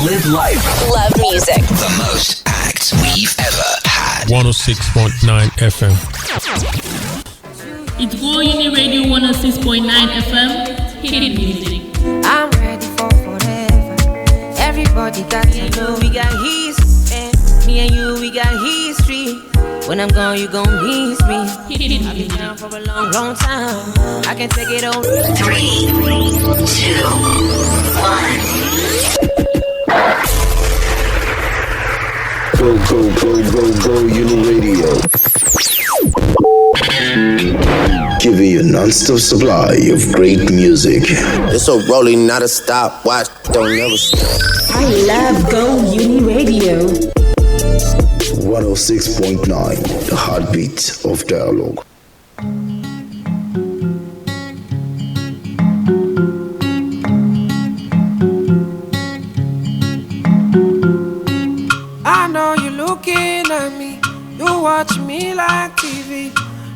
Live life. Love music. The most acts we've ever had. 106.9 FM. It's Go Uni Radio 106.9 FM. Hit music. I'm ready for forever. Everybody got to know we got history. Me and you, we got history. When I'm gone, you gon' miss me. I've been down for a long, long time. I can take it over. 3, 2, 1. Go, go, go, go, go, Uni Radio. Giving you a non-stop supply of great music. It's a rolling, not a stop. Watch, don't never stop. I love Go Uni Radio. 106.9, the heartbeat of dialogue. I know you're looking at me. You watch me like TV.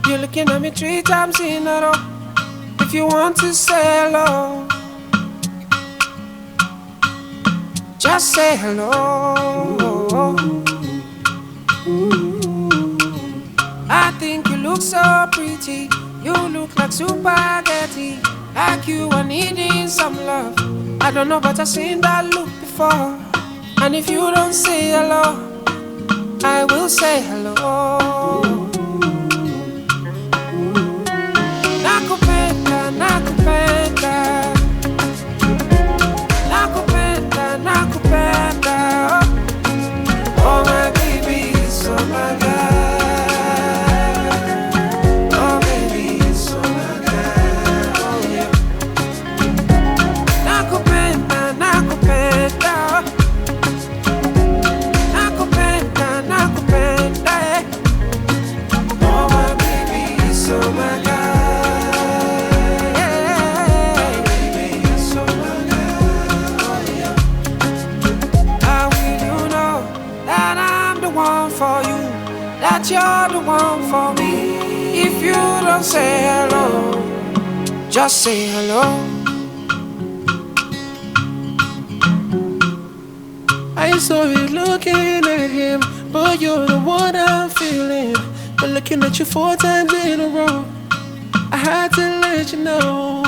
You're looking at me 3 times in a row. If you want to say hello, just say hello. I think you look so pretty. You look like spaghetti. Like you are needing some love. I don't know, but I've seen that look before. And if you don't say hello, I will say hello. Nakupenda, nakupenda. Nakupenda, nakupenda. Oh my baby, it's oh my God. Oh baby, it's oh my God. Oh yeah. Nakupenda, nakupenda. Nakupenda, nakupenda. Oh my baby, it's oh my God. That you're the one for me. If you don't say hello, just say hello. I saw you looking at him, but you're the one I'm feeling. But looking at you 4 times in a row, I had to let you know.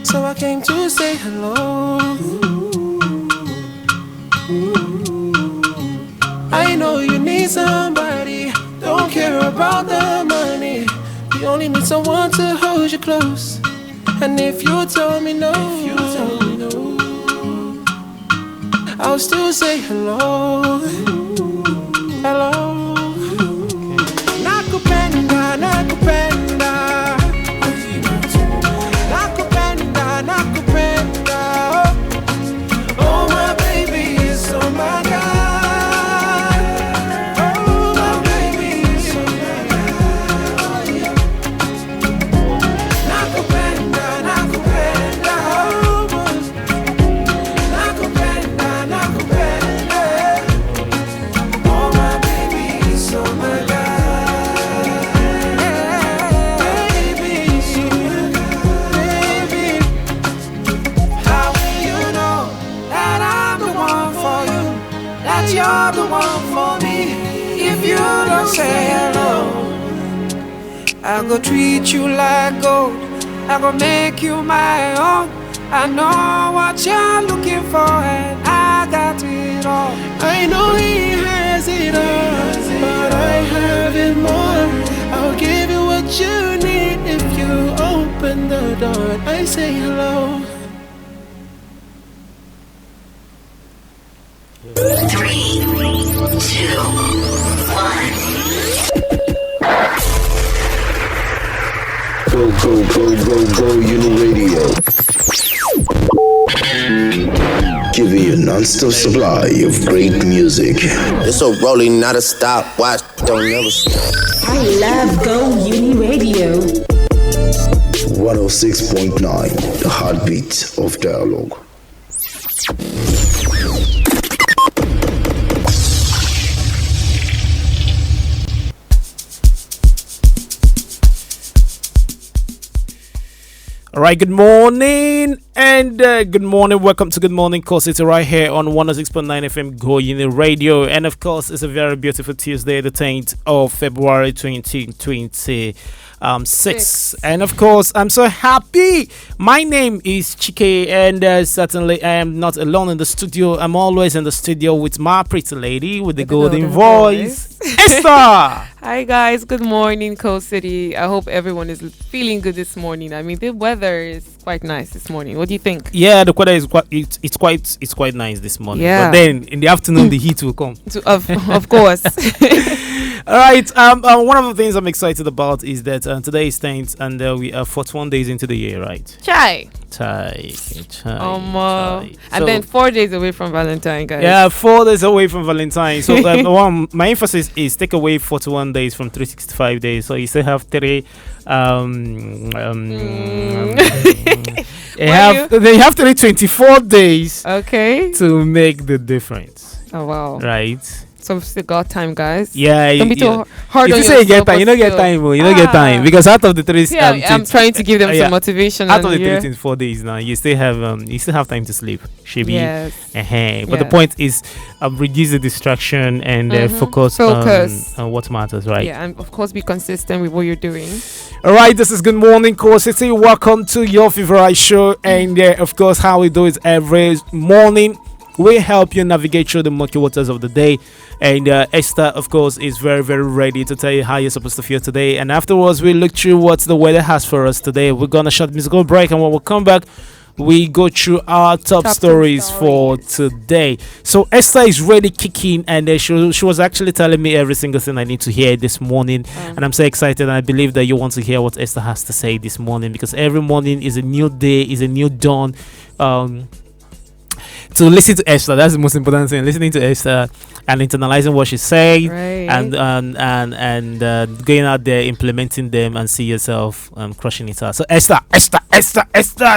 So I came to say hello. I know you need somebody, don't care about the money. You only need someone to hold you close. And if you tell me no, I'll still say hello. Hello. Nakupenda, nakupenda. Nakupenda, nakupenda. Oh my baby, it's oh my God. You're the one for me. If you don't say hello, I go treat you like gold. I go make you my own. I know what you're looking for, and I got it all. I know he has it all, but I have it more. I'll give you what you need if you open the door. I say hello. 3, 2, 1. Go, go, go, go, go, Uni Radio. Giving you a non-stop supply of great music. It's a rolling, not a stop. Watch, don't never stop. I love Go Uni Radio. 106.9, the heartbeat of dialogue. All right, good morning And good morning, welcome to Good Morning Course. It's right here on 106.9 FM Go Uni Radio. And of course, it's a very beautiful Tuesday, the 10th of February 2026. And of course, I'm so happy. My name is Chike, and certainly I am not alone in the studio. I'm always in the studio with my pretty lady with the golden voice, Esther. Hi guys, good morning, Coast City. I hope everyone is feeling good this morning. I mean, the weather is quite nice this morning. What do you think? Yeah, the weather is quite nice this morning. Yeah. But then in the afternoon, the heat will come. Of course. All right. One of the things I'm excited about is that today is 10th, and we are 41 days into the year, right? Chai. And then 4 days away from Valentine, guys. Yeah, 4 days away from Valentine. So my emphasis is take away 41 days from 365 days. So you still have three. They have 24 days. Okay. To make the difference. Oh wow. Right. So we've still got time, guys. Yeah, don't be too hard if on you say you get yourself, time, you don't get time. You don't get time because out of the three, I'm trying to give them some motivation. Out of the 24 days now, you still have time to sleep. Yes. But the point is, reduce the distraction and focus on what matters, right? Yeah, and of course, be consistent with what you're doing. All right, this is Good Morning Core City. Welcome to your favorite show, and of course, how we do it every morning. We help you navigate through the murky waters of the day. And Esther, of course, is very, very ready to tell you how you're supposed to feel today. And afterwards, we look through what the weather has for us today. We're going to short musical break. And when we come back, we go through our top stories for today. So Esther is really kicking. And she was actually telling me every single thing I need to hear this morning. And I'm so excited. And I believe that you want to hear what Esther has to say this morning. Because every morning is a new day, is a new dawn. To listen to Esther, that's the most important thing. Listening to Esther and internalizing what she said, right. and going out there, implementing them, and see yourself crushing it out. So Esther,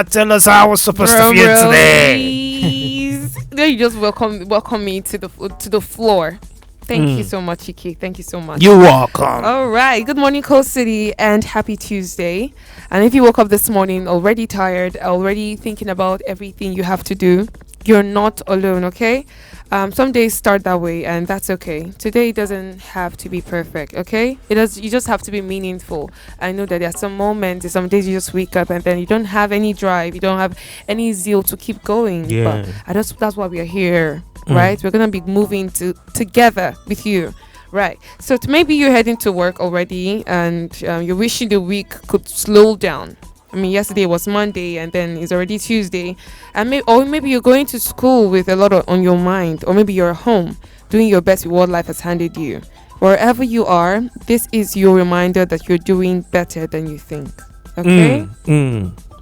tell us how we're supposed to feel today. Then you just welcome me to the floor. Thank you so much, Iki. Thank you so much. You're welcome. All right. Good morning, Coast City, and happy Tuesday. And if you woke up this morning already tired, already thinking about everything you have to do, you're not alone, okay? Some days start that way, and that's okay. Today doesn't have to be perfect, okay? You just have to be meaningful. I know that there are some moments, some days you just wake up and then you don't have any drive, you don't have any zeal to keep going. Yeah. But that's why we are here, right? We're gonna be moving together with you. Right. So maybe you're heading to work already, and you're wishing the week could slow down. I mean, yesterday was Monday, and then it's already Tuesday, and maybe you're going to school with a lot on your mind, or maybe you're home doing your best with what life has handed you. Wherever you are, this is your reminder that you're doing better than you think. Okay?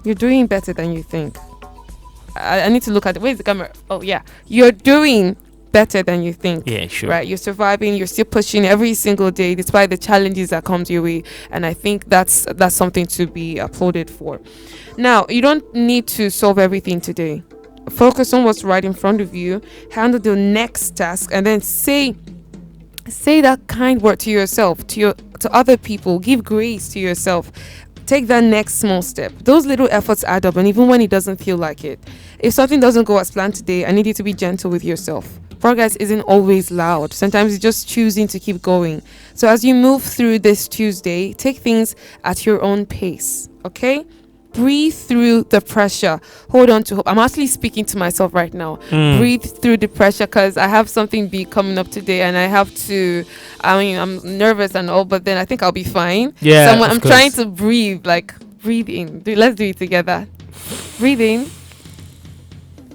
You're doing better than you think. I need to look at where's the camera? Oh yeah, you're doing better than you think. Yeah, sure. Right, you're surviving, you're still pushing every single day despite the challenges that come your way, and I think that's something to be applauded for. Now, you don't need to solve everything today. Focus on what's right in front of you, handle the next task, and then say that kind word to yourself, to other people. Give grace to yourself. Take that next small step. Those little efforts add up, and even when it doesn't feel like it. If something doesn't go as planned today, I need you to be gentle with yourself. Progress isn't always loud. Sometimes it's just choosing to keep going. So as you move through this Tuesday, take things at your own pace, okay? Breathe through the pressure. Hold on to hope. I'm actually speaking to myself right now. Breathe through the pressure, because I have something big coming up today, and I have to, I'm nervous and all, but then I think I'll be fine. Yeah, so I'm trying to breathe, breathe in. Let's do it together. Breathe in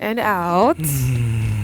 and out.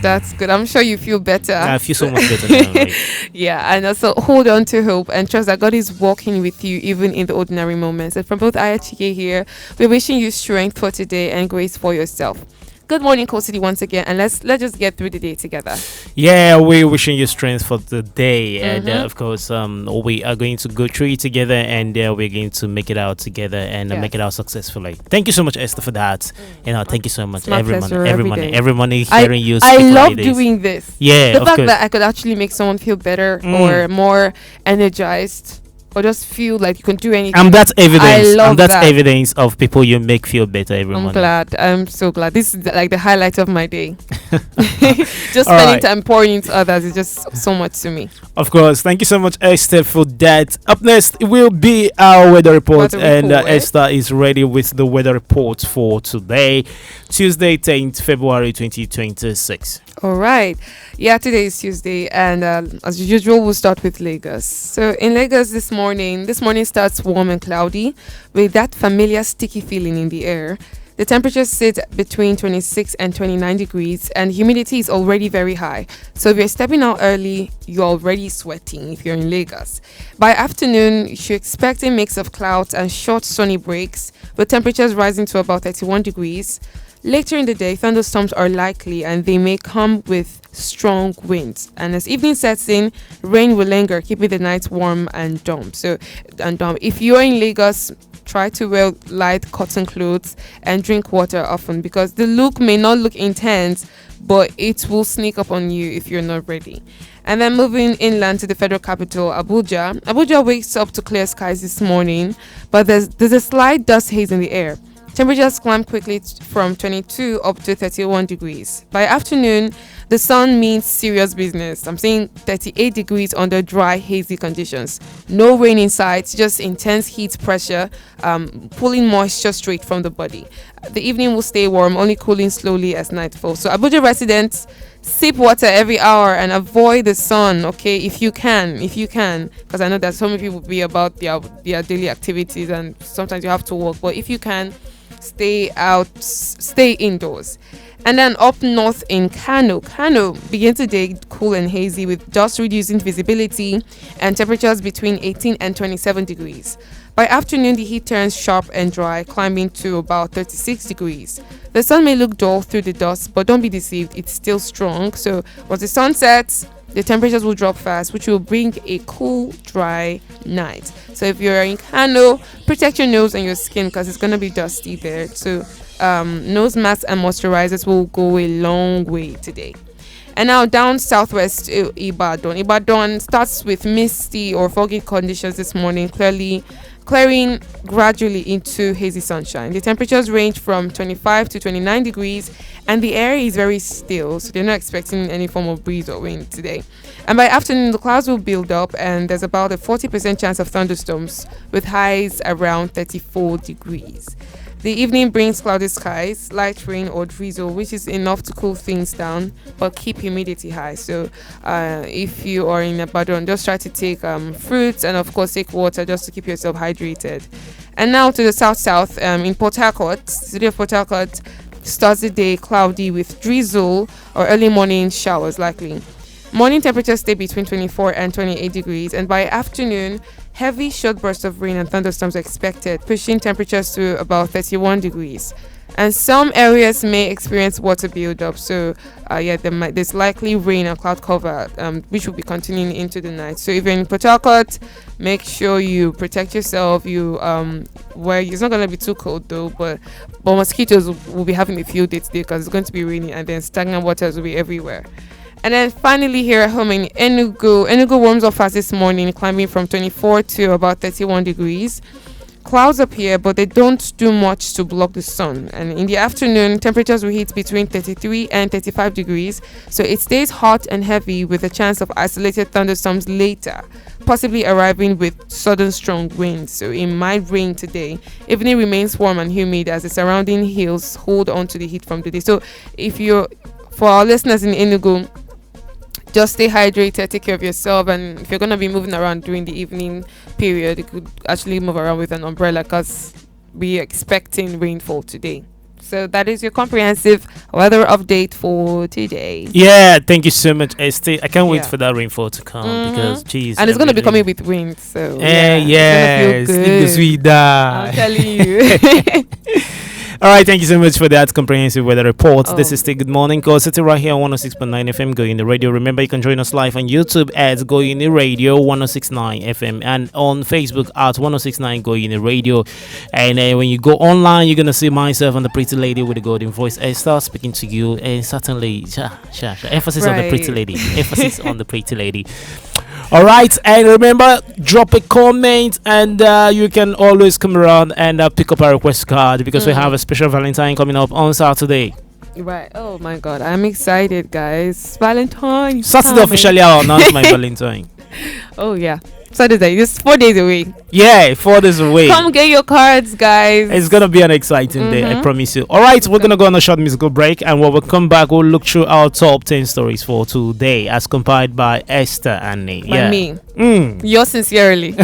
That's good. I'm sure you feel better. I feel so much better now, right? Yeah, and also hold on to hope and trust that God is walking with you even in the ordinary moments. And from both Chike here, we're wishing you strength for today and grace for yourself. Good morning, Coast City, once again, and let's just get through the day together. Yeah, we're wishing you strength for the day, and of course, we are going to go through it together, and we're going to make it out together and make it out successfully. Thank you so much, Esther, for that. Thank you so much. Every morning hearing you. I love doing this. Yeah, the fact that I could actually make someone feel better or more energized. or just feel like you can do anything. And that's evidence. I love And that's that. evidence of people you make feel better every I'm morning. glad. I'm so glad. This is like the highlight of my day. Just All spending right. time pouring into others is just so much to me. Of course. Thank you so much, Esther, for that. Up next, it will be our weather report. Weather And report. Esther is ready with the weather report for today, Tuesday, 10th February 2026. All right. Yeah, today is Tuesday, and as usual, we'll start with Lagos. So in Lagos this morning starts warm and cloudy with that familiar sticky feeling in the air. The temperature sits between 26 and 29 degrees, and humidity is already very high. So if you're stepping out early, you're already sweating if you're in Lagos. By afternoon, you should expect a mix of clouds and short sunny breaks, with temperatures rising to about 31 degrees. Later in the day, thunderstorms are likely, and they may come with strong winds. And as evening sets in, rain will linger, keeping the nights warm and damp. If you're in Lagos, try to wear light cotton clothes and drink water often, because the look may not look intense, but it will sneak up on you if you're not ready. And then moving inland to the federal capital, Abuja. Abuja wakes up to clear skies this morning, but there's a slight dust haze in the air. Temperatures climb quickly from 22 up to 31 degrees. By afternoon, the sun means serious business. I'm seeing 38 degrees under dry, hazy conditions. No rain in sight, just intense heat pressure, pulling moisture straight from the body. The evening will stay warm, only cooling slowly as night falls. So Abuja residents, sip water every hour and avoid the sun, okay, if you can, because I know that some people will be about their daily activities and sometimes you have to work, but if you can, stay indoors. And then up north in Kano begins the day cool and hazy with dust reducing visibility and temperatures between 18 and 27 degrees. By afternoon, the heat turns sharp and dry, climbing to about 36 degrees. The sun may look dull through the dust, but don't be deceived, it's still strong. So once the sun sets, the temperatures will drop fast, which will bring a cool, dry night. So if you're in Kano, protect your nose and your skin because it's going to be dusty there. So nose masks and moisturizers will go a long way today. And now down southwest to Ibadan. Ibadan starts with misty or foggy conditions this morning, clearing gradually into hazy sunshine. The temperatures range from 25 to 29 degrees and the air is very still, so they're not expecting any form of breeze or wind today. And by afternoon, the clouds will build up and there's about a 40% chance of thunderstorms with highs around 34 degrees. The evening brings cloudy skies, light rain or drizzle, which is enough to cool things down, but keep humidity high. So if you are in Ibadan, just try to take fruits and of course take water just to keep yourself hydrated. And now to the south, in Port Harcourt, city of Port Harcourt starts the day cloudy with drizzle or early morning showers likely. Morning temperatures stay between 24 and 28 degrees, and by afternoon, heavy short bursts of rain and thunderstorms are expected, pushing temperatures to about 31 degrees. And some areas may experience water buildup, so there's likely rain and cloud cover, which will be continuing into the night. So if you're in Port Harcourt, make sure you protect yourself. It's not going to be too cold though, but mosquitoes will be having a field day today because it's going to be raining, and then stagnant waters will be everywhere. And then finally here at home in Enugu warms up fast this morning, climbing from 24 to about 31 degrees. Clouds appear, but they don't do much to block the sun. And in the afternoon, temperatures will hit between 33 and 35 degrees. So it stays hot and heavy with a chance of isolated thunderstorms later, possibly arriving with sudden strong winds. So it might rain today. Evening remains warm and humid as the surrounding hills hold on to the heat from the day. So for our listeners in Enugu, just stay hydrated, take care of yourself, and if you're going to be moving around during the evening period, you could actually move around with an umbrella because we're expecting rainfall today. So that is your comprehensive weather update for today. Yeah, thank you so much, Esther. I can't wait for that rainfall to come because, geez. And it's going to be coming with wind, so yes, I'm telling you. All right, thank you so much for that comprehensive weather report. This is Still Good Morning Call City right here on 106.9 FM Go in the radio. Remember, you can join us live on YouTube at Go in the Radio 106.9 FM and on Facebook at 106.9 Go in the Radio. And when you go online, you're going to see myself and the pretty lady with the golden voice, Esther, speaking to you. And certainly, emphasis on the pretty lady. Emphasis on the pretty lady. All right, and remember, drop a comment, and you can always come around and pick up a request card because we have a special Valentine coming up on Saturday. Right. Oh my God, I'm excited, guys. Valentine. Saturday officially I'll announce my Valentine. Oh yeah, Saturday. Just 4 days away. Yeah, 4 days away. Come get your cards, guys. It's gonna be an exciting day, I promise you. All right, we're gonna go on a short musical break, and when we come back, we'll look through our top 10 stories for today, as compiled by Esther and me. By me. Yours sincerely.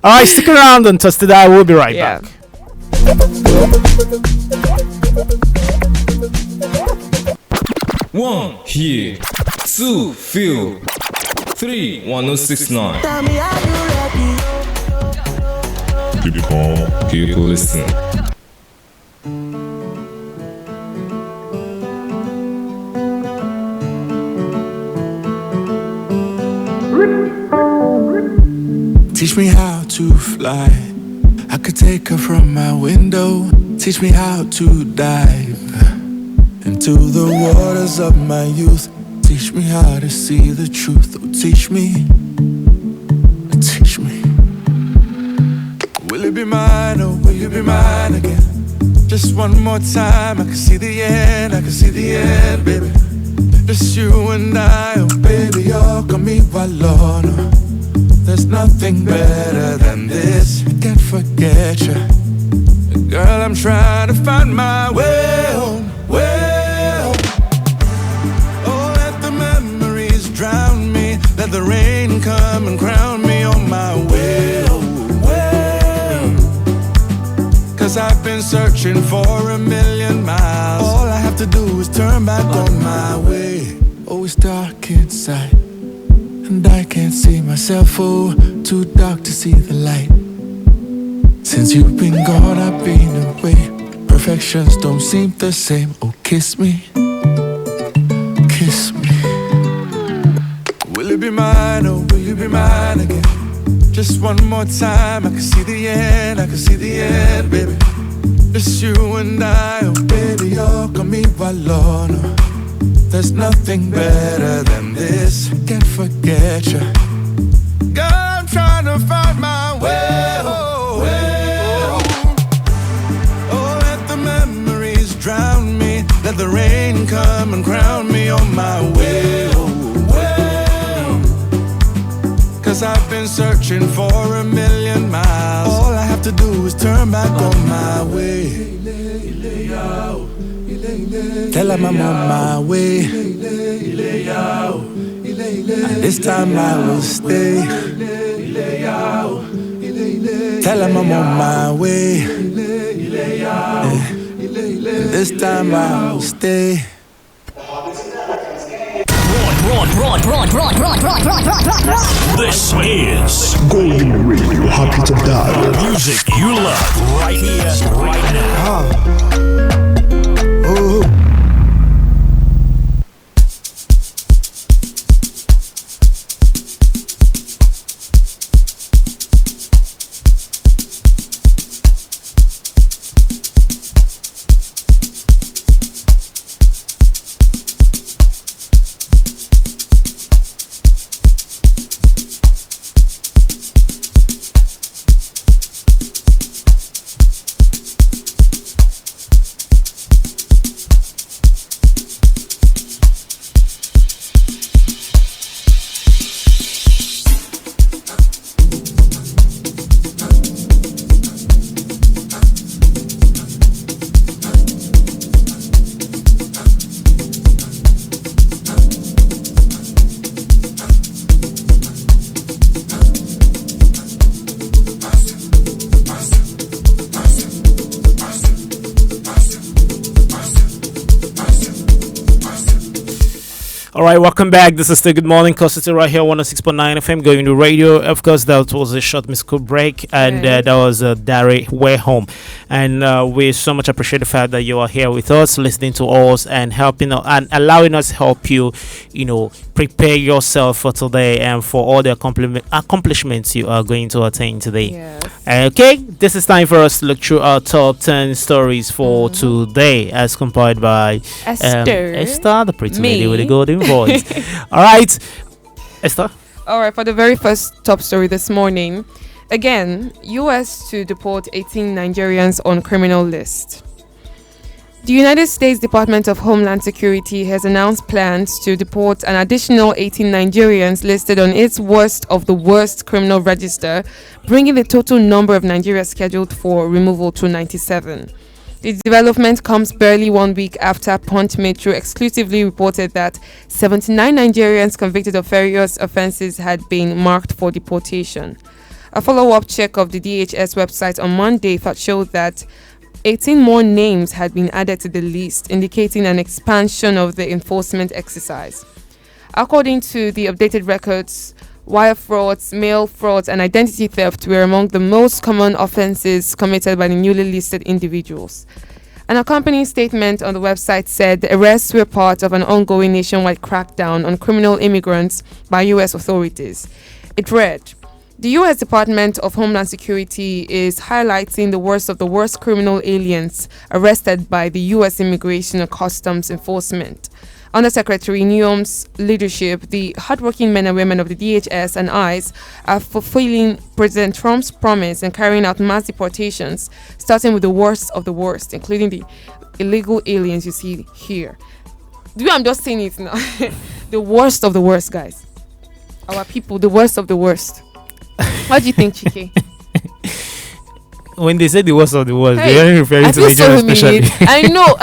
All right, stick around and test it out. We'll be right back. 1 here, 2 feel, 3 1069. Keep listening. Teach me how to fly. I could take her from my window. Teach me how to dive into the waters of my youth. Teach me how to see the truth. Oh, teach me. Teach me. Will it be mine or will you be mine again? Just one more time. I can see the end. I can see the end, baby. Just you and I. Oh, baby, you're me while no. There's nothing better than this. I can't forget you. Girl, I'm trying to find my way home. Way home. Oh, let the memories drown me. Let the rain come and crown me on my way home. Way home. 'Cause I've been searching for a million miles. All I have to do is turn back on my way. Oh, it's dark inside, and I can't see myself, oh, too dark to see the light. Since you've been gone, I've been away. Perfections don't seem the same. Oh, kiss me, kiss me. Will it be mine or will you be mine again? Just one more time. I can see the end, I can see the end, baby. Just you and I, oh baby, you're me while no. There's nothing better than this. Can't forget you. Girl, I'm trying to find my way home. Oh, let the memories drown me. Let the rain come and crown me on my way home. 'Cause I've been searching for a million miles. All I have to do is turn back on my way. Tell him I'm on my way. And this time I will stay. Tell him I'm on my way. This time I will stay. This is Golden Radio, happy to die. Music you love right here, right now. Oh. All right, welcome back. This is the Good Morning City right here, 106.9 FM, going to radio. Of course, that was a short musical break, and that was Dari Way Home. And we so much appreciate the fact that you are here with us, listening to us, and helping us and allowing us to help you, prepare yourself for today and for all the accomplishments you are going to attain today. Yes. Okay, this is time for us to look through our top 10 stories for today, as compiled by Esther, Esther, the pretty me. lady with a golden voice. All right. Esther? All right, for the very first top story this morning, again, US to deport 18 Nigerians on criminal list. The United States Department of Homeland Security has announced plans to deport an additional 18 Nigerians listed on its worst of the worst criminal register, bringing the total number of Nigerians scheduled for removal to 97. The development comes barely 1 week after Punch Metro exclusively reported that 79 Nigerians convicted of various offenses had been marked for deportation. A follow-up check of the DHS website on Monday showed that 18 more names had been added to the list, indicating an expansion of the enforcement exercise. According to the updated records, wire frauds, mail frauds, and identity theft were among the most common offenses committed by the newly listed individuals. An accompanying statement on the website said the arrests were part of an ongoing nationwide crackdown on criminal immigrants by U.S. authorities. It read, "The U.S. Department of Homeland Security is highlighting the worst of the worst criminal aliens arrested by the U.S. Immigration and Customs Enforcement. Under Secretary Neum's leadership, the hardworking men and women of the DHS and ICE are fulfilling President Trump's promise and carrying out mass deportations, starting with the worst of the worst, including the illegal aliens you see here." I'm just saying it now. The worst of the worst, guys. Our people, the worst of the worst. What do you think, Chike? When they say the worst of the worst, Hey, they are referring to Nigeria especially. I know.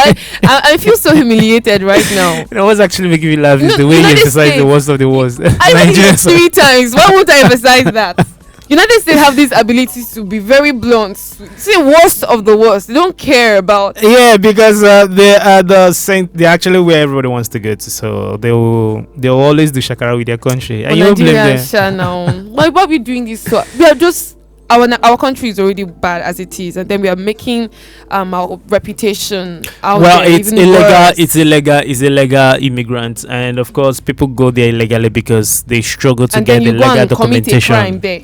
I feel so humiliated right now. You know what's actually making me laugh is the way you emphasize the worst of the worst. I think it 3 times. Why won't I emphasize that? United States have this ability to be very blunt. Say worst of the worst. They don't care about. Yeah, because they are the saint. They actually where everybody wants to go to, so they'll always do shakara with their country. And you don't blame them. Now. Why are we doing this? So we are just our country is already bad as it is, and then we are making our reputation out well, there it's even illegal. worse. It's illegal immigrants, and of course, people go there illegally because they struggle to and get then the you go legal and commit a documentation. crime there.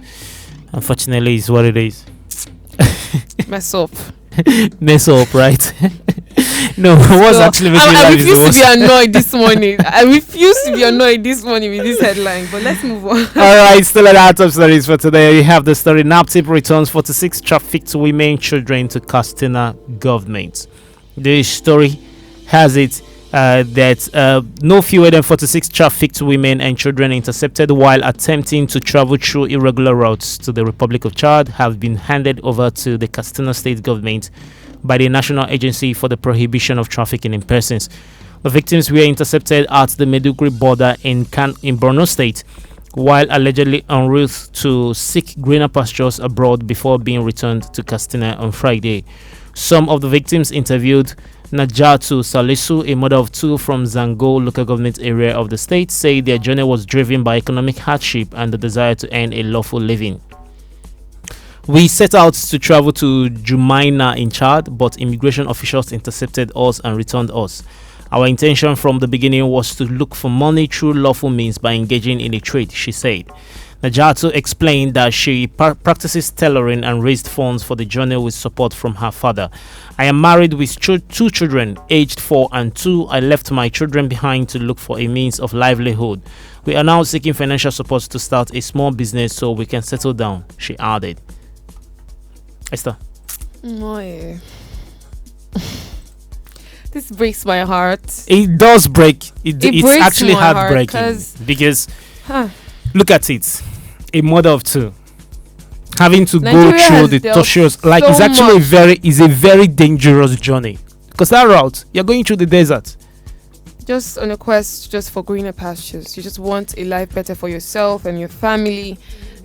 Unfortunately, it's what it is. Mess up. Mess up, right? No, what's actually making I life is the refuse to worst. be annoyed this morning. I refuse to be annoyed this morning with this headline. But let's move on. All right, still at our top stories for today. We have the story: NAPTIP returns 46 trafficked women, children to Castina government. The story has it that no fewer than 46 trafficked women and children intercepted while attempting to travel through irregular routes to the Republic of Chad have been handed over to the Castina state government by the National Agency for the Prohibition of Trafficking in Persons. The victims were intercepted at the Maiduguri border in Borno State while allegedly en route to seek greener pastures abroad before being returned to Castina on Friday. Some of the victims interviewed, Najatu Salisu, a mother of 2 from Zango local government area of the state, say their journey was driven by economic hardship and the desire to earn a lawful living. We set out to travel to Jumaina in Chad, but immigration officials intercepted us and returned us. Our intention from the beginning was to look for money through lawful means by engaging in a trade, she said. Najatu explained that she practices tailoring and raised funds for the journey with support from her father. I am married with 2 children, aged 4 and 2. I left my children behind to look for a means of livelihood. We are now seeking financial support to start a small business so we can settle down, she added. Esther. Oh, this breaks my heart. It does break. It's breaks actually my heart heartbreaking because look at it. A mother of 2 having to Nigeria go through the torturous, like it's actually a very dangerous journey, because that route you're going through the desert just on a quest just for greener pastures. You just want a life better for yourself and your family.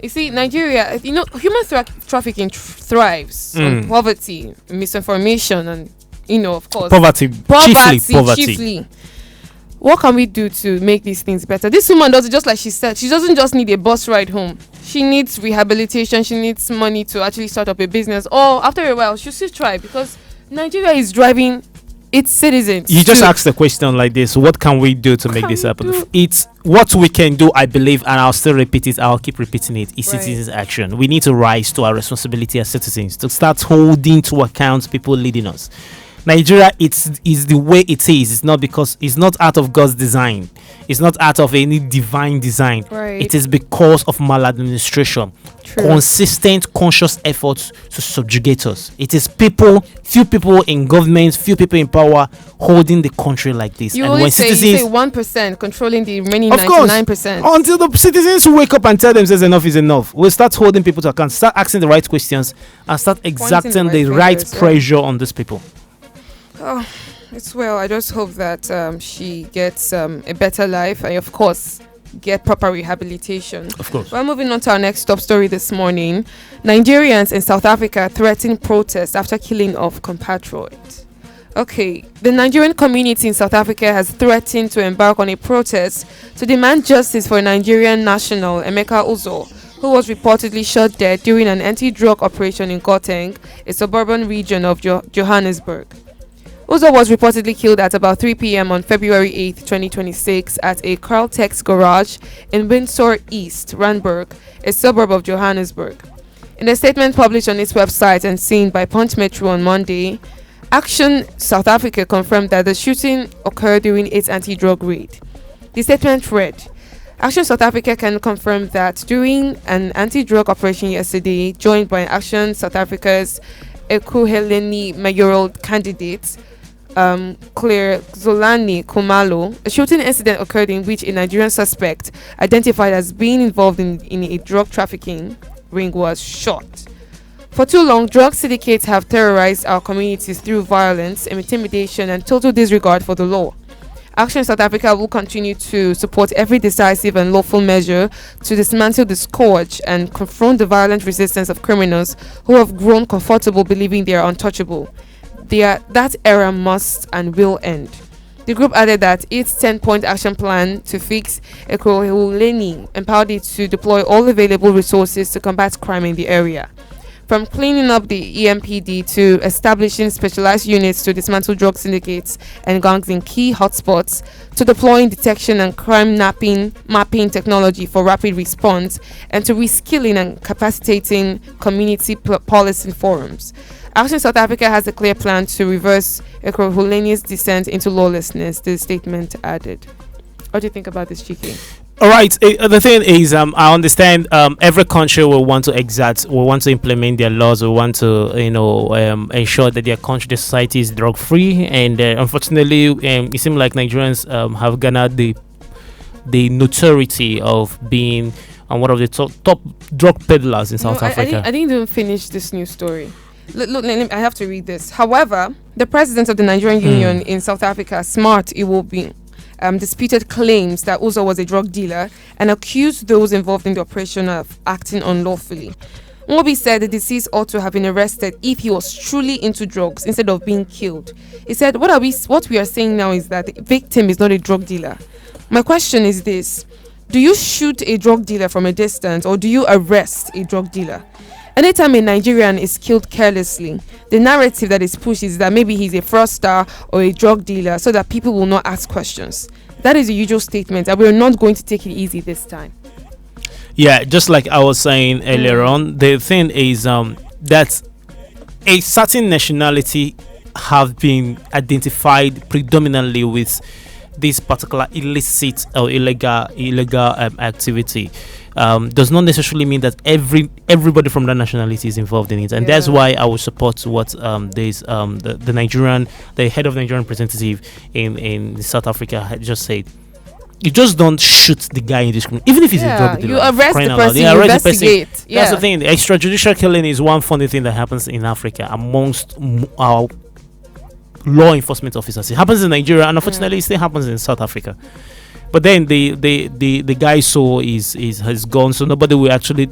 You see, Nigeria, human trafficking thrives on poverty, misinformation, and of course poverty. Chiefly. What can we do to make these things better? This woman does it just like she said. She doesn't just need a bus ride home. She needs rehabilitation. She needs money to actually start up a business. Or after a while, she should try, because Nigeria is driving its citizens. You just asked a question like this: what can we do to make this happen? It's what we can do, I believe, and I'll still repeat it. I'll keep repeating it. Is citizens' action. We need to rise to our responsibility as citizens to start holding to account people leading us. Nigeria, is the way it is. It's not because it's not out of God's design. It's not out of any divine design. Right. It is because of maladministration, consistent, conscious efforts to subjugate us. It is few people in government, few people in power holding the country like this. You and always say 1% controlling the remaining 99%. Until the citizens wake up and tell themselves enough is enough, we'll start holding people to account, start asking the right questions, and start exacting the right pressure on these people. Oh, it's well. I just hope that she gets a better life and, of course, get proper rehabilitation. Of course. Well, moving on to our next top story this morning. Nigerians in South Africa threaten protests after killing of compatriot. Okay, the Nigerian community in South Africa has threatened to embark on a protest to demand justice for Nigerian national Emeka Uzo, who was reportedly shot dead during an anti-drug operation in Gauteng, a suburban region of Johannesburg. Uzo was reportedly killed at about 3 p.m. on February 8, 2026 at a Carltex garage in Windsor East, Randburg, a suburb of Johannesburg. In a statement published on its website and seen by Punch Metro on Monday, Action South Africa confirmed that the shooting occurred during its anti-drug raid. The statement read, Action South Africa can confirm that during an anti-drug operation yesterday, joined by Action South Africa's Ekuheleni mayoral candidate, Claire Zolani Kumalo, a shooting incident occurred in which a Nigerian suspect identified as being involved in a drug trafficking ring was shot. For too long, drug syndicates have terrorized our communities through violence, intimidation, and total disregard for the law. Action South Africa will continue to support every decisive and lawful measure to dismantle the scourge and confront the violent resistance of criminals who have grown comfortable believing they are untouchable. That era must and will end. The group added that its 10-point action plan to fix Ekuheleni empowered it to deploy all available resources to combat crime in the area. From cleaning up the EMPD to establishing specialized units to dismantle drug syndicates and gangs in key hotspots, to deploying detection and crime mapping technology for rapid response, and to reskilling and capacitating community policing forums. Action South Africa has a clear plan to reverse Ekuheleni's descent into lawlessness, the statement added. What do you think about this, Chike? All right. The thing is, I understand. Every country will want to implement their laws. Will want to, ensure that their country, the society is drug free. And unfortunately, it seems like Nigerians have garnered the notoriety of being one of the top drug peddlers in South Africa. I didn't even finish this news story. Look, I have to read this. However, the president of the Nigerian Union in South Africa, Smart Iwobi, disputed claims that Uzo was a drug dealer and accused those involved in the operation of acting unlawfully. Iwobi said the deceased ought to have been arrested if he was truly into drugs instead of being killed. He said, what we are saying now is that the victim is not a drug dealer. My question is this: do you shoot a drug dealer from a distance, or do you arrest a drug dealer? Anytime a Nigerian is killed carelessly, the narrative that is pushed is that maybe he's a fraudster or a drug dealer so that people will not ask questions. That is the usual statement, and we're not going to take it easy this time. Yeah, just like I was saying earlier on, the thing is that a certain nationality have been identified predominantly with this particular illicit or illegal activity. Does not necessarily mean that everybody from that nationality is involved in it, and that's why I would support what the head of the Nigerian representative in South Africa had just said. You just don't shoot the guy in this, even if he's a drug dealer. You arrest the person, you investigate. That's the thing. The extrajudicial killing is one funny thing that happens in Africa amongst our law enforcement officers. It happens in Nigeria, and unfortunately, it still happens in South Africa. But then the guy has gone, so nobody will actually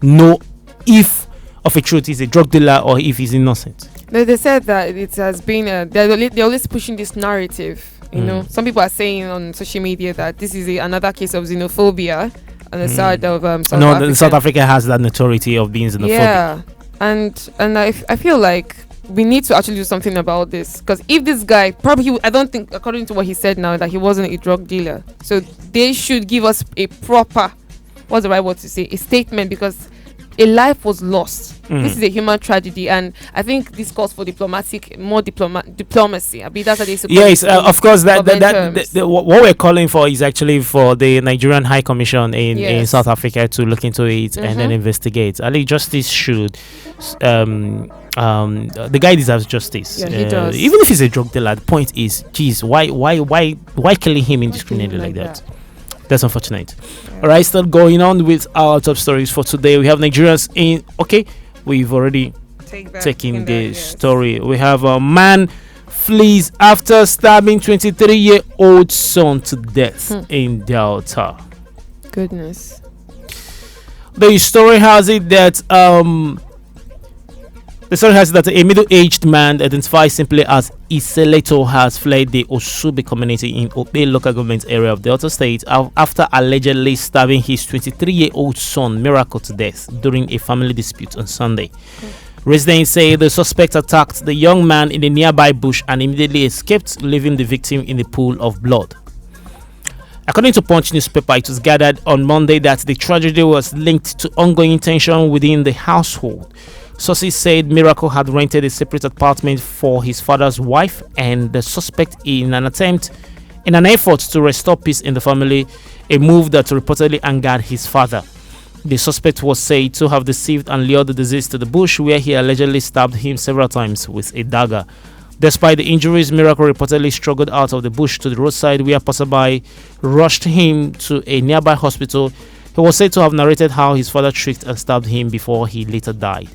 know if of a truth he's a drug dealer or if he's innocent. They said that it has been they're always pushing this narrative. You know, some people are saying on social media that this is another case of xenophobia on the side of South Africa. South Africa has that notoriety of being xenophobic. Yeah, and I feel like we need to actually do something about this, because if this guy I don't think, according to what he said now, that he wasn't a drug dealer, so they should give us a proper, what's the right word to say, a statement, because a life was lost. This is a human tragedy, and I think this calls for diplomacy. I mean, that's what they suppose. Yes, of course. What we're calling for is actually for the Nigerian High Commission in South Africa to look into it and then investigate. I think justice should. The guy deserves justice. Yeah, he does. Even if he's a drug dealer, the point is, geez, why killing him indiscriminately like that? That's unfortunate. All right, still going on with our top stories for today. We have Nigerians in. Okay, we've already taken the story. We have a man flees after stabbing 23-year-old son to death in Delta. Goodness. The story has it that a middle-aged man identified simply as Iseleto has fled the Osubi community in Ope local government area of Delta State after allegedly stabbing his 23-year-old son Miracle to death during a family dispute on Sunday. Residents say the suspect attacked the young man in a nearby bush and immediately escaped, leaving the victim in a pool of blood. According to Punch newspaper, it was gathered on Monday that the tragedy was linked to ongoing tension within the household. Sources said Miracle had rented a separate apartment for his father's wife and the suspect in an effort to restore peace in the family, a move that reportedly angered his father. The suspect was said to have deceived and lured the deceased to the bush, where he allegedly stabbed him several times with a dagger. Despite the injuries, Miracle reportedly struggled out of the bush to the roadside, where passerby rushed him to a nearby hospital. He was said to have narrated how his father tricked and stabbed him before he later died.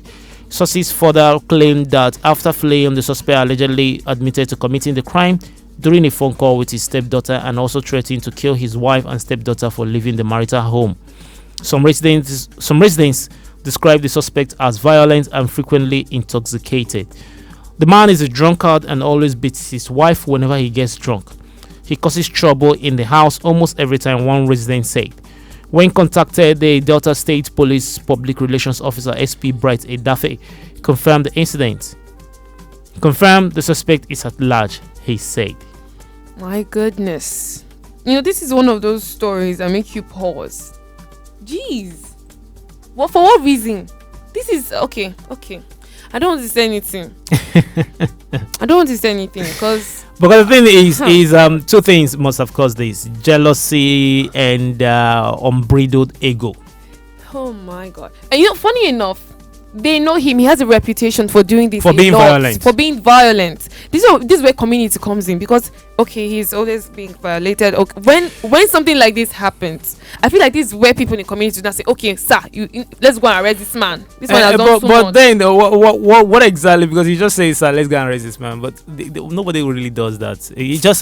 Sources further claimed that after fleeing, the suspect allegedly admitted to committing the crime during a phone call with his stepdaughter and also threatened to kill his wife and stepdaughter for leaving the marital home. Some residents describe the suspect as violent and frequently intoxicated. The man is a drunkard and always beats his wife whenever he gets drunk. He causes trouble in the house almost every time, one resident said. When contacted, the Delta State Police Public Relations Officer SP Bright Edafe confirmed the incident. Confirmed the suspect is at large, he said. My goodness. This is one of those stories that make you pause. Jeez. Well, for what reason? This is okay. I don't want to say anything. Because the thing is two things must have caused this: jealousy and unbridled ego. Oh my God! And funny enough, they know him. He has a reputation for doing this. For being violent. This is where community comes in, because he's always being violated. Okay, when something like this happens, I feel like this is where people in the community now say, "Okay, sir, let's go and arrest this man. This man has done so much." But then, what exactly? Because you just say, "Sir, let's go and arrest this man," but nobody really does that.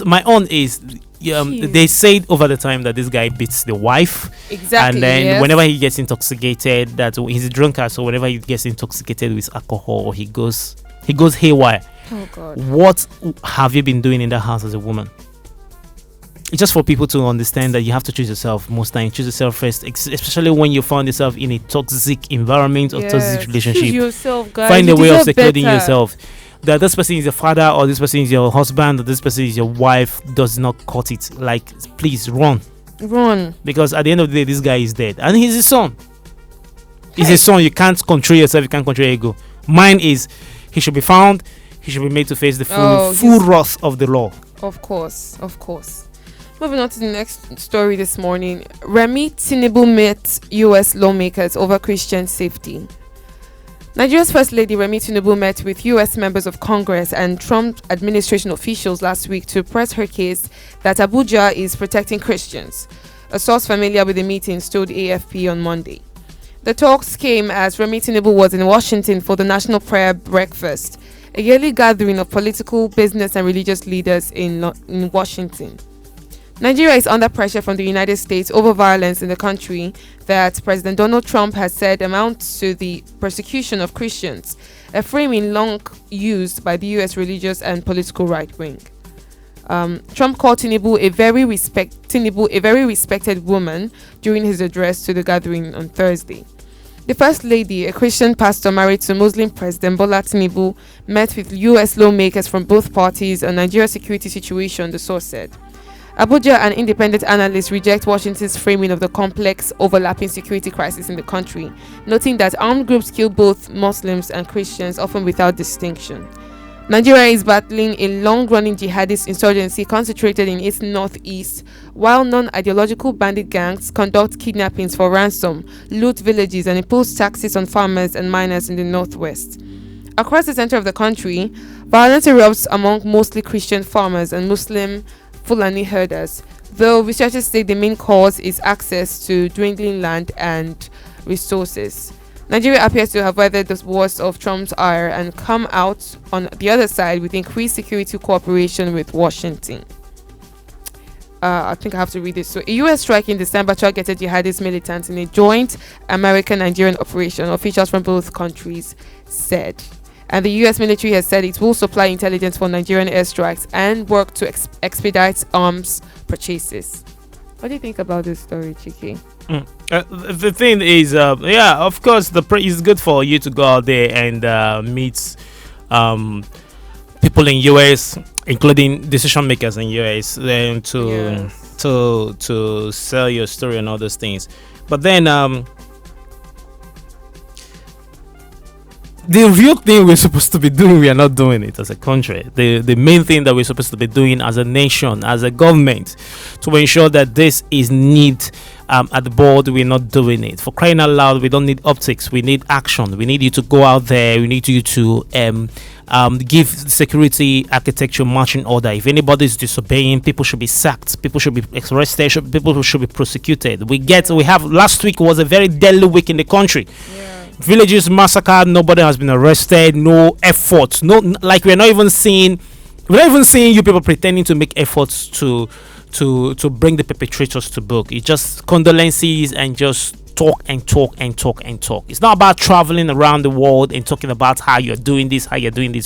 My own is. They said over the time that this guy beats the wife, exactly, and then whenever he gets intoxicated, that he's a drunkard. So whenever he gets intoxicated with alcohol, he goes haywire. Oh God! What have you been doing in the house as a woman? It's just for people to understand that you have to choose yourself most times. Choose yourself first, especially when you find yourself in a toxic environment or toxic relationship. Choose yourself, guys. Find a way of securing yourself. That this person is your father, or this person is your husband, or this person is your wife does not cut it. Like, please run. Because at the end of the day, this guy is dead, and he's his son. He's his son. You can't control yourself. You can't control your ego. Mine is, he should be found. He should be made to face the full wrath of the law. Of course. Moving on to the next story this morning. Remi Tinubu met U.S. lawmakers over Christian safety. Nigeria's First Lady Remi Tinubu met with U.S. members of Congress and Trump administration officials last week to press her case that Abuja is protecting Christians. A source familiar with the meeting told AFP on Monday. The talks came as Remi Tinubu was in Washington for the National Prayer Breakfast, a yearly gathering of political, business and religious leaders in Washington. Nigeria is under pressure from the United States over violence in the country that President Donald Trump has said amounts to the persecution of Christians, a framing long used by the U.S. religious and political right wing. Trump called Tinubu a very respected woman during his address to the gathering on Thursday. The First Lady, a Christian pastor married to Muslim President Bola Tinubu, met with U.S. lawmakers from both parties on Nigeria's security situation, the source said. Abuja and independent analysts reject Washington's framing of the complex, overlapping security crisis in the country, noting that armed groups kill both Muslims and Christians, often without distinction. Nigeria is battling a long-running jihadist insurgency concentrated in its northeast, while non-ideological bandit gangs conduct kidnappings for ransom, loot villages, and impose taxes on farmers and miners in the northwest. Across the center of the country, violence erupts among mostly Christian farmers and Muslim Fulani herders, though researchers say the main cause is access to dwindling land and resources. Nigeria appears to have weathered the worst of Trump's ire and come out on the other side with increased security cooperation with Washington. I think I have to read this. So, a U.S. strike in December targeted jihadist militants in a joint American-Nigerian operation, officials from both countries said. And the U.S. military has said it will supply intelligence for Nigerian airstrikes and work to expedite arms purchases. What do you think about this story, Chike? The thing is, yeah, of course, it's good for you to go out there and meet people in US, including decision makers in US, and to sell your story and all those things. But then, the real thing we're supposed to be doing, we are not doing it as a country. The main thing that we're supposed to be doing as a nation, as a government, to ensure that this is neat at the board, we're not doing it. For crying out loud, we don't need optics. We need action. We need you to go out there. We need you to give security architecture marching order. If anybody is disobeying, people should be sacked. People should be arrested. People should be prosecuted. We have last week was a very deadly week in the country. Villages massacred, nobody has been arrested, no effort, like we're not even seeing you people pretending to make efforts to bring the perpetrators to book. It's just condolences and just talk and talk and talk and talk. It's not about traveling around the world and talking about how you're doing this,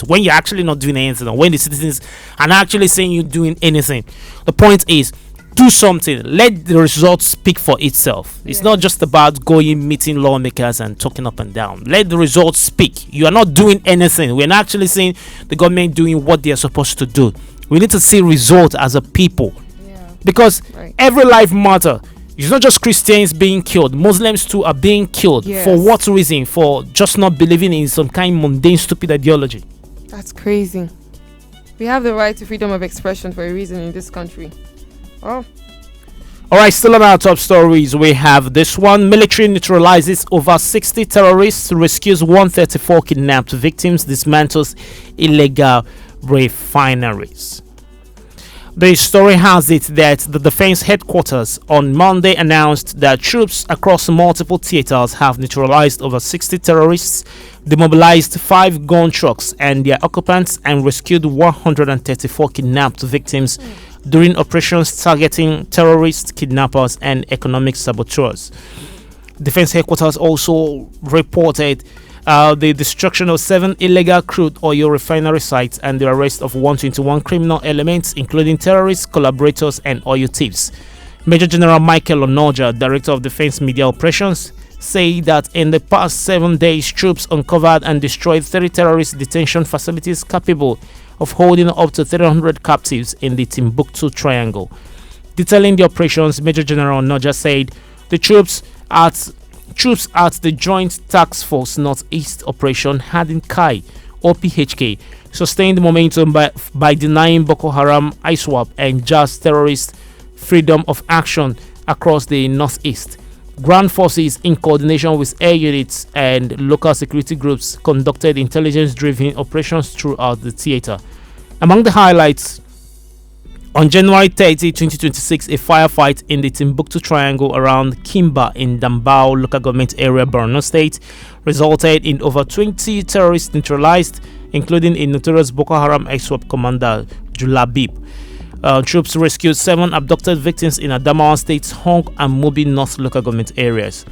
when you're actually not doing anything, or when the citizens are not actually saying you're doing anything. The point is, do something. Let the results speak for itself. It's not just about going, meeting lawmakers and talking up and down. Let the results speak. You are not doing anything. We're not actually seeing the government doing what they are supposed to do. We need to see results as a people. Because every life matters. It's not just Christians being killed. Muslims too are being killed. For what reason? For just not believing in some kind of mundane, stupid ideology. That's crazy. We have the right to freedom of expression for a reason in this country. Oh. Alright, still on our top stories, we have this one. Military neutralizes over 60 terrorists, rescues 134 kidnapped victims, dismantles illegal refineries. The story has it that the defense headquarters on Monday announced that troops across multiple theaters have neutralized over 60 terrorists, demobilized 5 gun trucks and their occupants, and rescued 134 kidnapped victims during operations targeting terrorists, kidnappers, and economic saboteurs. Defense headquarters also reported the destruction of 7 illegal crude oil refinery sites and the arrest of 121 criminal elements, including terrorists, collaborators, and oil thieves. Major General Michael Onoja, Director of Defense Media Operations, say that in the past 7 days, troops uncovered and destroyed 30 terrorist detention facilities capable of holding up to 300 captives in the Timbuktu Triangle. Detailing the operations, Major General Onoja said the troops at the Joint Task Force Northeast Operation Hadin Kai, or PHK, sustained momentum by denying Boko Haram, ISWAP, and Jazz terrorists freedom of action across the Northeast. Ground forces, in coordination with air units and local security groups, conducted intelligence-driven operations throughout the theater. Among the highlights, on January 30, 2026, a firefight in the Timbuktu Triangle around Kimba in Dambao local government area, Borno State, resulted in over 20 terrorists neutralized, including a notorious Boko Haram ISWAP commander, Julabib. Troops rescued 7 abducted victims in Adamawa State's Hong and Mobi North local government areas.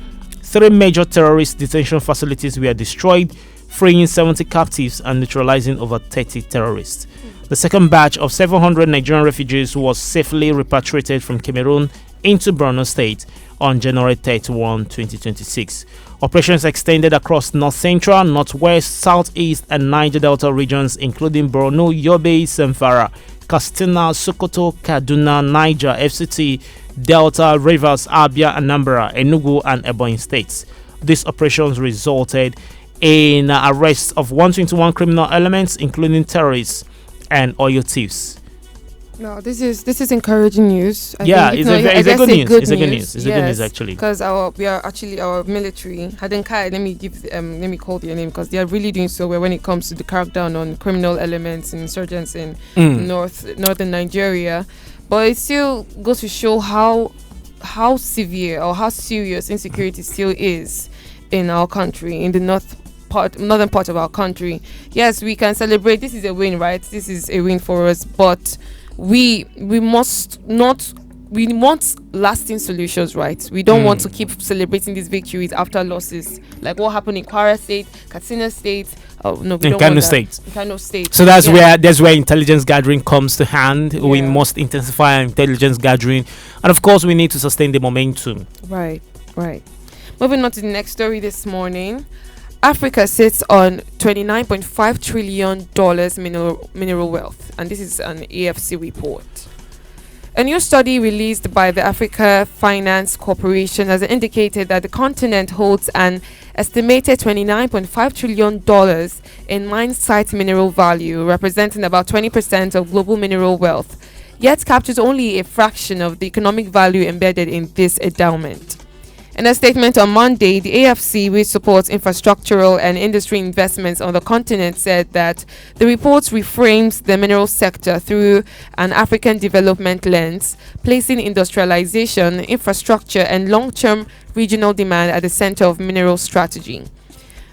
3 major terrorist detention facilities were destroyed, freeing 70 captives and neutralizing over 30 terrorists. The second batch of 700 Nigerian refugees was safely repatriated from Cameroon into Borno State on January 31, 2026. Operations extended across North Central, Northwest, Southeast, and Niger Delta regions, including Borno, Yobe, Zamfara, Katsina, Sokoto, Kaduna, Niger, FCT, Delta, Rivers, Abia, Anambra, Enugu, and Ebonyi states. These operations resulted in arrests of 121 criminal elements, including terrorists and oil thieves. No, this is encouraging news. It's a good news. It's a good news. It's a good news actually. Because our military. Hadenkai, let me call their name because they are really doing so well when it comes to the crackdown on criminal elements and insurgents in northern Nigeria. But it still goes to show how severe or how serious insecurity still is in our country, in the northern part of our country. Yes, we can celebrate. This is a win, right? This is a win for us, but we want lasting solutions, right? We don't want to keep celebrating these victories after losses, like what happened in Kwara State, Katsina State. Oh no, we don't Kano want State. that. Kano State. So that's where intelligence gathering comes to hand. Yeah. We must intensify intelligence gathering, and of course, we need to sustain the momentum. Right. Moving on to the next story this morning. Africa sits on $29.5 trillion mineral wealth, and this is an AFC report. A new study released by the Africa Finance Corporation has indicated that the continent holds an estimated $29.5 trillion in mine site mineral value, representing about 20% of global mineral wealth, yet captures only a fraction of the economic value embedded in this endowment. In a statement on Monday, the AFC, which supports infrastructural and industry investments on the continent, said that the report reframes the mineral sector through an African development lens, placing industrialization, infrastructure, and long-term regional demand at the center of mineral strategy.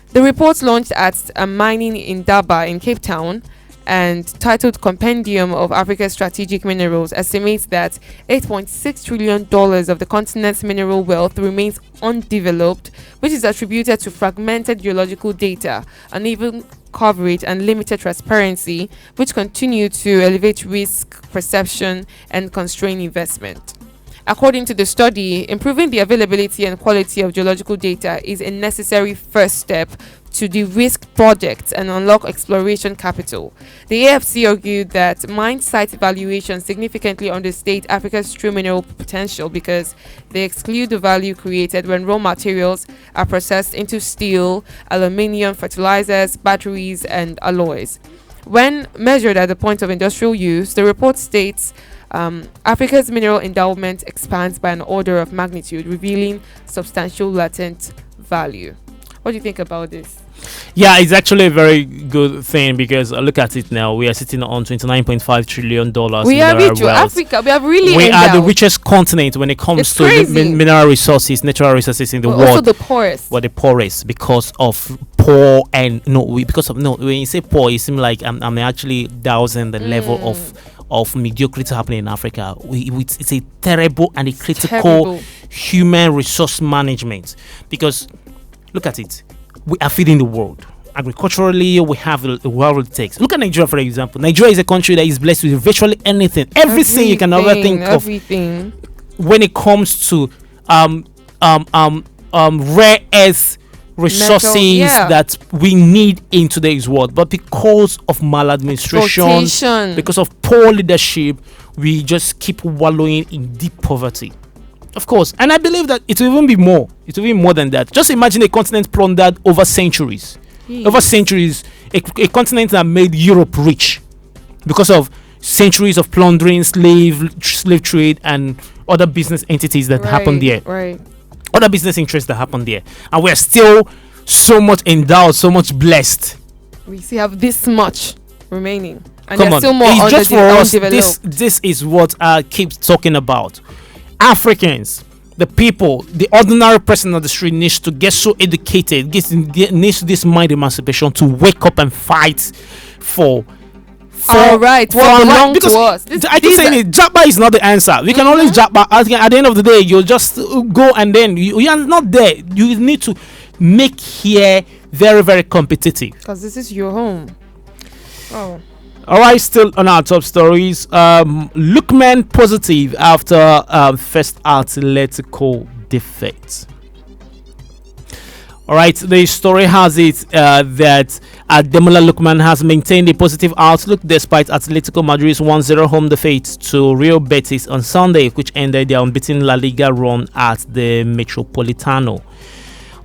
The report, launched at a mining in Daba in Cape Town and titled Compendium of Africa's Strategic Minerals, estimates that $8.6 trillion of the continent's mineral wealth remains undeveloped, which is attributed to fragmented geological data, uneven coverage, and limited transparency, which continue to elevate risk perception and constrain investment. According to the study, improving the availability and quality of geological data is a necessary first step to de-risk projects and unlock exploration capital. The AFC argued that mine site valuations significantly understate Africa's true mineral potential because they exclude the value created when raw materials are processed into steel, aluminium, fertilizers, batteries, and alloys. When measured at the point of industrial use, the report states Africa's mineral endowment expands by an order of magnitude, revealing substantial latent value. What do you think about this? Yeah, it's actually a very good thing because look at it now. We are sitting on $29.5 trillion. We are rich, Africa. We are really are the richest continent when it comes to mineral resources, natural resources in the world. Also the poorest. Well, the poorest because of poor when you say poor, it seems like I'm actually dousing the level of mediocrity happening in Africa. It's a terrible and a critical human resource management because look at it. We are feeding the world. Agriculturally, we have the world it takes. Look at Nigeria, for example. Nigeria is a country that is blessed with virtually anything. Everything you can ever think of. When it comes to rare earth resources that we need in today's world. But because of maladministration, because of poor leadership, we just keep wallowing in deep poverty. Of course, and I believe that it will even be more. It will be more than that. Just imagine a continent plundered over centuries. Over centuries, a continent that made Europe rich because of centuries of plundering, slave trade, and other business entities that happened there. Right. Other business interests that happened there, and we're still so much endowed, so much blessed. We still have this much remaining, and Come there's on, still more it's just for us. undeveloped. This is what I keep talking about. Africans, the people, the ordinary person on the street needs to get so educated, needs this mind emancipation to wake up and fight for what belongs to us. I keep saying it, Jabba is not the answer. We can always Jabba. At the end of the day, you just go and then you are not there. You need to make here very, very competitive. Because this is your home. Oh. All right, still on our top stories. Lookman positive after first Atletico defeat. All right, the story has it that Demola Lookman has maintained a positive outlook despite Atletico Madrid's 1-0 home defeat to Real Betis on Sunday, which ended their unbeaten La Liga run at the Metropolitano.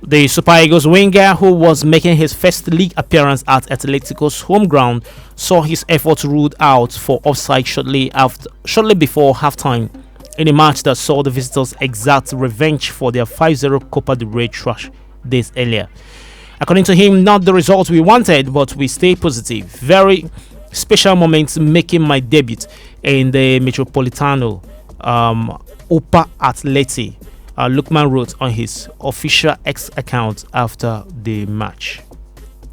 The Super Eagles winger, who was making his first league appearance at Atletico's home ground, saw his efforts ruled out for offside shortly before halftime in a match that saw the visitors exact revenge for their 5-0 Copa del Rey trash days earlier. According to him, not the result we wanted, but we stay positive. Very special moments making my debut in the Metropolitano. Opa Atleti, Lookman wrote on his official X account after the match.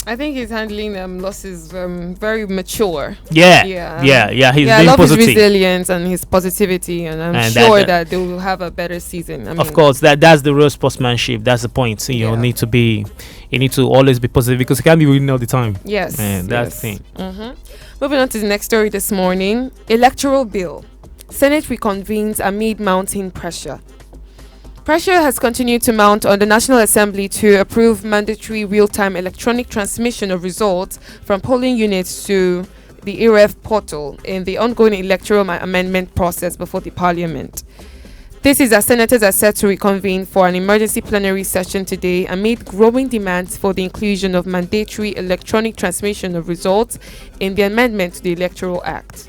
I think he's handling losses very mature. Yeah. He's I being love positive. his resilience and his positivity, and I'm sure that they will have a better season. Of course, that's the real sportsmanship. That's the point. You need to always be positive because you can't be winning all the time. Yes, and that's the thing. Moving on to the next story this morning: electoral bill. Senate reconvenes amid mounting pressure. Pressure has continued to mount on the National Assembly to approve mandatory real-time electronic transmission of results from polling units to the EREF portal in the ongoing electoral amendment process before the Parliament. This is as senators are set to reconvene for an emergency plenary session today amid growing demands for the inclusion of mandatory electronic transmission of results in the amendment to the Electoral Act.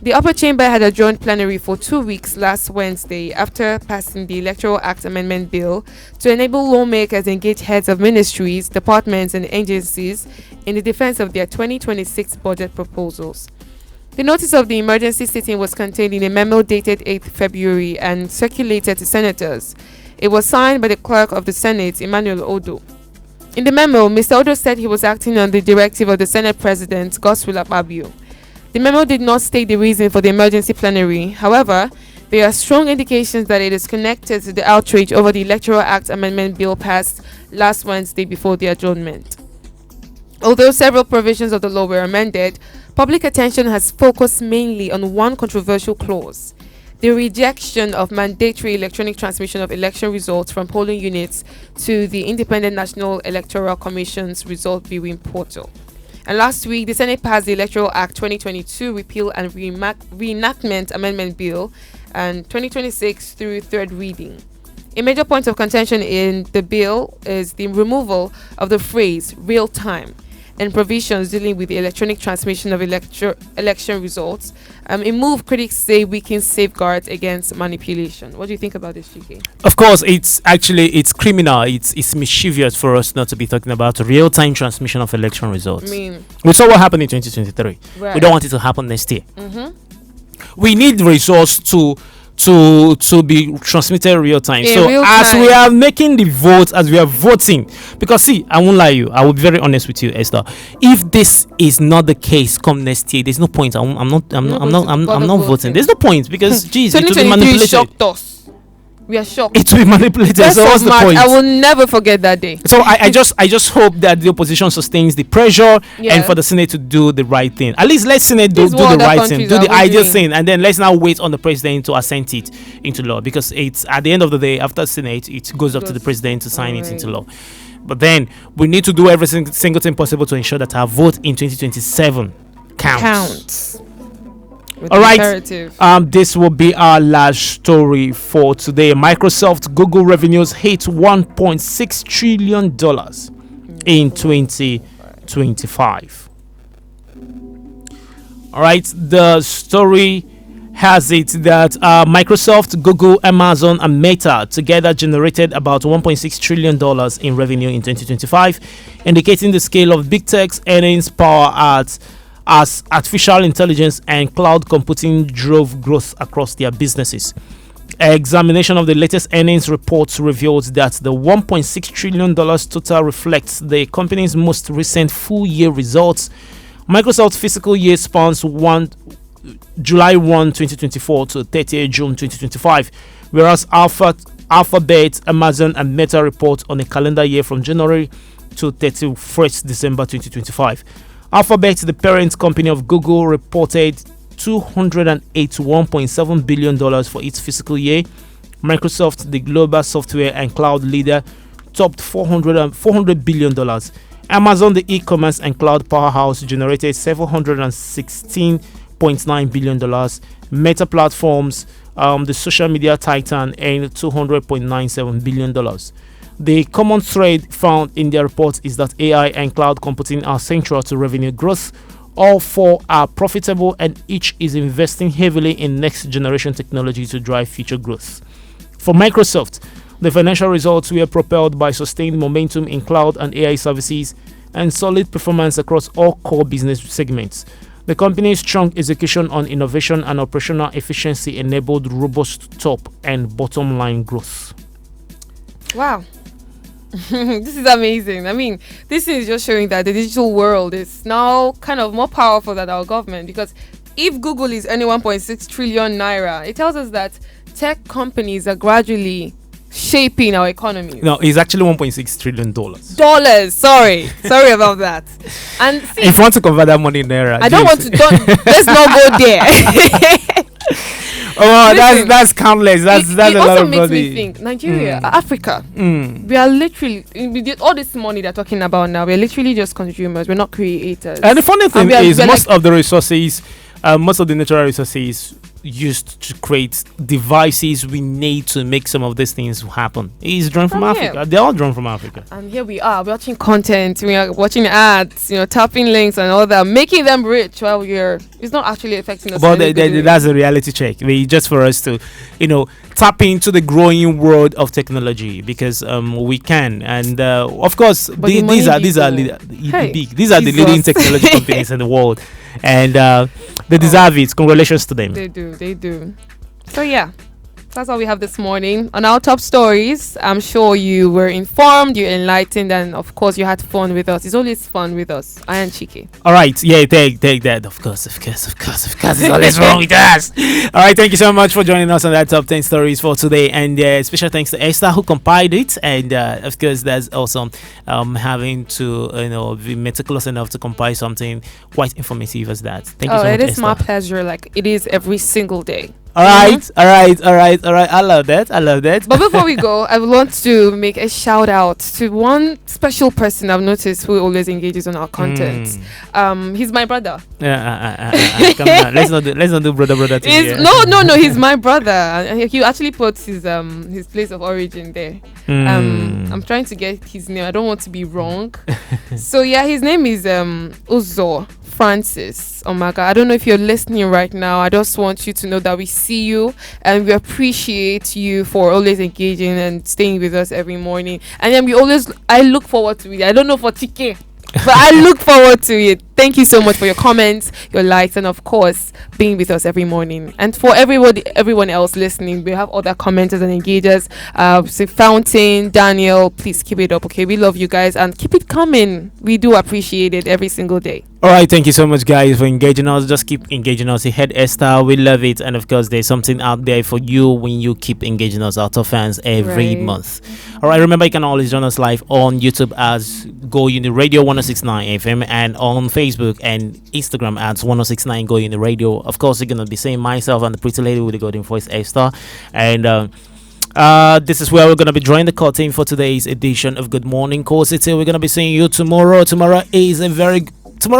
The upper chamber had adjourned plenary for 2 weeks last Wednesday after passing the Electoral Act Amendment Bill to enable lawmakers engage heads of ministries, departments and agencies in the defense of their 2026 budget proposals. The notice of the emergency sitting was contained in a memo dated 8th February and circulated to senators. It was signed by the clerk of the Senate, Emmanuel Odo. In the memo, Mr. Odo said he was acting on the directive of the Senate President, Godswill Akpabio. The memo did not state the reason for the emergency plenary. However, there are strong indications that it is connected to the outrage over the Electoral Act Amendment Bill passed last Wednesday before the adjournment. Although several provisions of the law were amended, public attention has focused mainly on one controversial clause: the rejection of mandatory electronic transmission of election results from polling units to the Independent National Electoral Commission's result viewing portal. And last week, the Senate passed the Electoral Act 2022 Repeal and Reenactment Amendment Bill and 2026 through third reading. A major point of contention in the bill is the removal of the phrase real time and provisions dealing with the electronic transmission of election results, a move critics say weakens safeguards against manipulation. What do you think about this, Chike? Of course, it's criminal. It's mischievous for us not to be talking about real-time transmission of election results. We saw what happened in 2023. Right. We don't want it to happen next year. We need results to be transmitted real time. So as we are making the vote, as we are voting, because see, I won't lie you, I will be very honest with you, Esther. If this is not the case come next year, there's no point. I'm not voting. There's no point because geez, it will be manipulated. Shocked us. We are shocked. It will be manipulated. So what's the point? I will never forget that day. So I just hope that the opposition sustains the pressure and for the Senate to do the right thing. At least let Senate do the right thing, do the ideal thing, and then let's now wait on the president to assent it into law, because it's at the end of the day, after Senate, it goes up to the president to sign it into law. But then we need to do every single thing possible to ensure that our vote in 2027 counts. All right, this will be our last story for today. Microsoft Google revenues hit $1.6 trillion in 2025. All right, the story has it that Microsoft, Google, Amazon, and Meta together generated about $1.6 trillion in revenue in 2025, indicating the scale of big tech's earnings power as artificial intelligence and cloud computing drove growth across their businesses. Examination of the latest earnings reports revealed that the $1.6 trillion total reflects the company's most recent full-year results. Microsoft's fiscal year spans July 1, 2024 to 30 June 2025, whereas Alphabet, Amazon, and Meta report on a calendar year from January to 31st December 2025. Alphabet, the parent company of Google, reported $281.7 billion for its fiscal year. Microsoft, the global software and cloud leader, topped $400 billion. Amazon, the e-commerce and cloud powerhouse, generated $716.9 billion. Meta Platforms, the social media titan, earned $200.97 billion. The common thread found in their report is that AI and cloud computing are central to revenue growth. All four are profitable, and each is investing heavily in next generation technology to drive future growth. For Microsoft, the financial results were propelled by sustained momentum in cloud and AI services and solid performance across all core business segments. The company's strong execution on innovation and operational efficiency enabled robust top and bottom line growth. Wow. This is amazing. I mean, this is just showing that the digital world is now kind of more powerful than our government, because if Google is earning 1.6 trillion naira, it tells us that tech companies are gradually shaping our economy. No, it's actually $1.6 trillion. Sorry about that. And see, if you want to convert that money in naira, I don't want to. Let's not go there. Oh, listen, that's countless. That's it a lot also of makes money. me think Nigeria, Africa. We are literally all this money they're talking about now. We're literally just consumers. We're not creators. And the funny thing is, most like, of the resources, most of the natural resources used to create devices we need to make some of these things happen is drawn from Africa. Here. They're all drawn from Africa. And here we are watching content, we are watching ads, tapping links and all that, making them rich while it's not actually affecting us. But that's a reality check. Just for us to, tap into the growing world of technology, because we can, and of course these are the leading technology companies in the world, and they deserve it. Congratulations to them. They do. So yeah, that's all we have this morning on our top stories. I'm sure you were informed, you're enlightened, and of course you had fun with us. It's always fun with us. I am Chike. All right, yeah, take that. Of course. It's always wrong with us. All right, thank you so much for joining us on that top 10 stories for today, and special thanks to Esther who compiled it, and of course that's awesome. Having to be meticulous enough to compile something quite informative as that. Thank you so much, It is Esther. my pleasure, like it is every single day. All right. I love that. But before we go, I would want to make a shout out to one special person I've noticed who always engages on our content. He's my brother. Come on. Let's not do brother thing here. No, he's my brother. He actually puts his place of origin there. I'm trying to get his name. I don't want to be wrong. So yeah, his name is Uzo Francis Omaga. I don't know if you're listening right now. I just want you to know that we see you and we appreciate you for always engaging and staying with us every morning. And then I look forward to it. I don't know for TK, but I look forward to it. Thank you so much for your comments, your likes, and of course being with us every morning. And for everyone else listening, we have other commenters and engagers. Say Fountain, Daniel, please keep it up, okay? We love you guys and keep it coming. We do appreciate it every single day. All right, thank you so much, guys, for engaging us. Just keep engaging us. Ahead, Esther, we love it, and of course, there's something out there for you when you keep engaging us, our top fans, every month. All right, remember you can always join us live on YouTube as Go Uni Radio 106.9 FM, and on Facebook and Instagram at 106.9 Go Uni Radio. Of course, you're gonna be seeing myself and the pretty lady with the golden voice, Esther, and this is where we're going to be drawing the curtain for today's edition of Good Morning Core City. We're going to be seeing you tomorrow. Tomorrow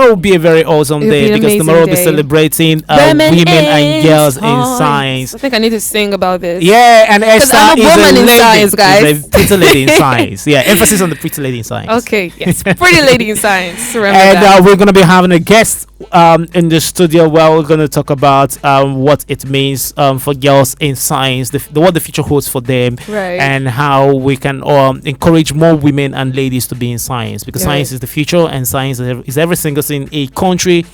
will be a very awesome day, because tomorrow we'll be celebrating women and girls in science. I think I need to sing about this. Yeah, and Esther is a lady. Science, guys. Is a pretty lady in science. Yeah, emphasis on the pretty lady in science. Okay, yes, pretty lady in science. Remember and that. We're going to be having a guest in the studio where we're going to talk about what it means for girls in science, what the future holds for them, right, and how we can encourage more women and ladies to be in science, because science is the future, and science is every single thing a country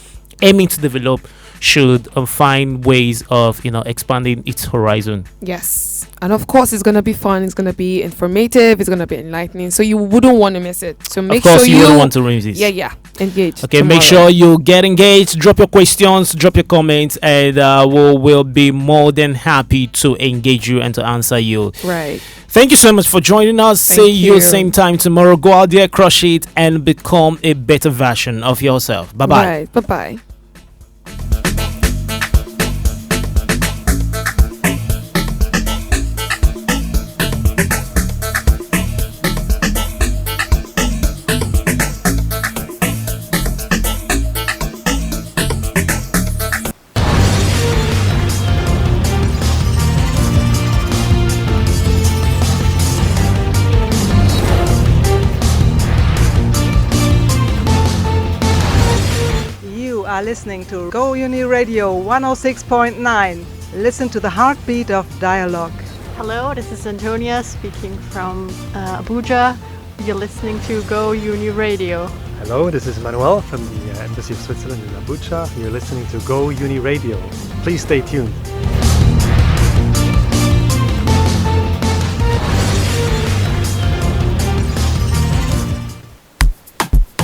aiming to develop should find ways of expanding its horizon. Yes, and of course it's gonna be fun, it's gonna be informative, it's gonna be enlightening, so you wouldn't want to miss it. So make sure you wouldn't want to miss it. Yeah, engage. Okay, tomorrow. Make sure you get engaged, drop your questions, drop your comments, and we'll be more than happy to engage you and to answer you. Right. Thank you so much for joining us. See you same time tomorrow. Go out there, crush it, and become a better version of yourself. Bye bye. Right. Bye bye. listening to Go Uni Radio 106.9. Listen to the heartbeat of dialogue. Hello, this is Antonia speaking from Abuja. You're listening to Go Uni Radio. Hello, this is Manuel from the Embassy of Switzerland in Abuja. You're listening to Go Uni Radio. Please stay tuned.